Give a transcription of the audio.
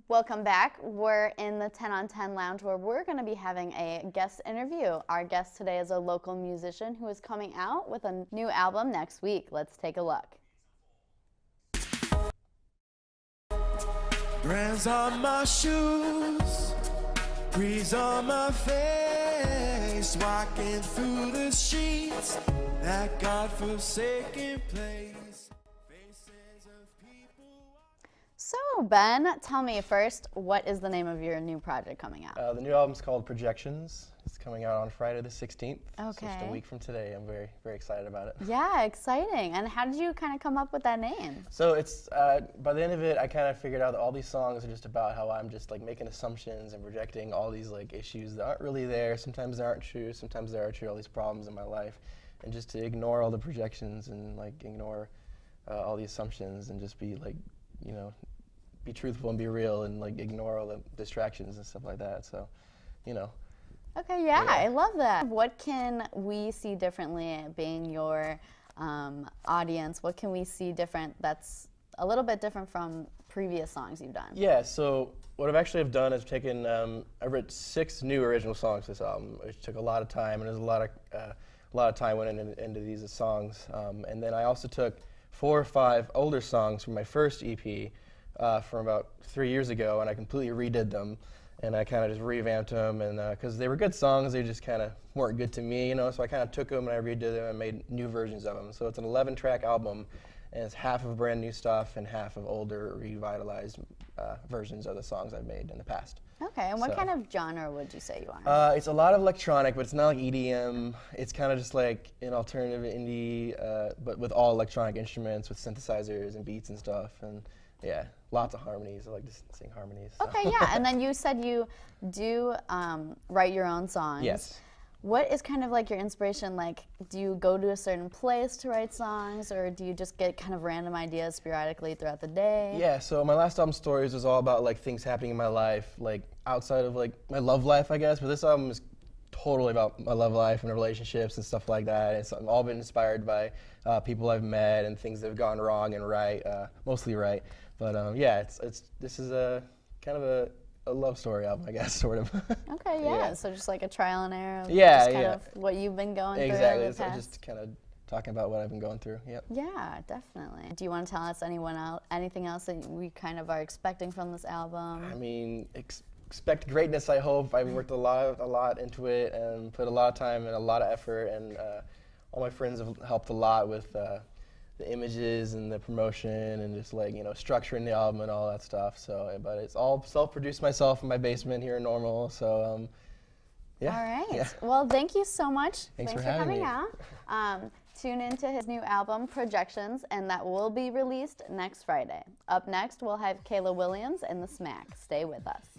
Welcome back. We're in the 10 on 10 lounge where we're going to be having a guest interview. Our guest today is a local musician who is coming out with a new album next week. Let's take a look. Brands on my shoes, breeze on my face, walking through the streets, that godforsaken place. Faces of people. So, Ben, tell me first, what is the name of your new project coming out? The new album's called Projections. It's coming out on Friday the 16th. Okay. So just a week from today. I'm very, very excited about it. Yeah, exciting. And how did you kind of come up with that name? So it's, by the end of it, I kind of figured out that all these songs are just about how I'm just like making assumptions and projecting all these like issues that aren't really there. Sometimes they aren't true, sometimes they are true, all these problems in my life. And just to ignore all the projections and like ignore all the assumptions and just be like, you know, be truthful and be real and like ignore all the distractions and stuff like that. So, you know. Okay, yeah, I love that. What can we see differently being your audience? What can we see different that's a little bit different from previous songs you've done? Yeah, so what I've actually done is taken, I wrote 6 new original songs for this album, which took a lot of time, and there's a lot of time went into these songs. And then I also took 4 or 5 older songs from my first EP from about 3 years ago, and I completely redid them. And I kind of just revamped them, and because they were good songs, they just kind of weren't good to me, you know. So I kind of took them and I redid them and made new versions of them. So it's an 11-track album, and it's half of brand new stuff and half of older, revitalized versions of the songs I've made in the past. Okay, and what kind of genre would you say you are? It's a lot of electronic, but it's not like EDM. It's kind of just like an alternative indie, but with all electronic instruments, with synthesizers and beats and stuff, and yeah, lots of harmonies. I like to sing harmonies. So. Okay, yeah, and then you said you do write your own songs. Yes. What is kind of like your inspiration? Like, do you go to a certain place to write songs, or do you just get kind of random ideas sporadically throughout the day? Yeah, so my last album, Stories, was all about like things happening in my life, like outside of like my love life, I guess, but this album is totally about my love life and relationships and stuff like that. It's all been inspired by people I've met and things that have gone wrong and right, mostly right. But yeah, this is a kind of a love story album, I guess, sort of. Okay, yeah. So just like a trial and error of yeah, just kind of what you've been going through. Exactly. In the past. Just kind of talking about what I've been going through. Yep. Yeah, definitely. Do you want to tell us anything else that we kind of are expecting from this album? I mean, expect greatness, I hope. I've worked a lot into it and put a lot of time and a lot of effort, and all my friends have helped a lot with the images and the promotion and just like, you know, structuring the album and all that stuff. So, but it's all self-produced myself in my basement here in Normal. So, yeah. All right. Yeah. Well, thank you so much. Thanks for coming me. out. Tune into his new album, Projections, and that will be released next Friday. Up next, we'll have Kayla Williams and The Smack. Stay with us.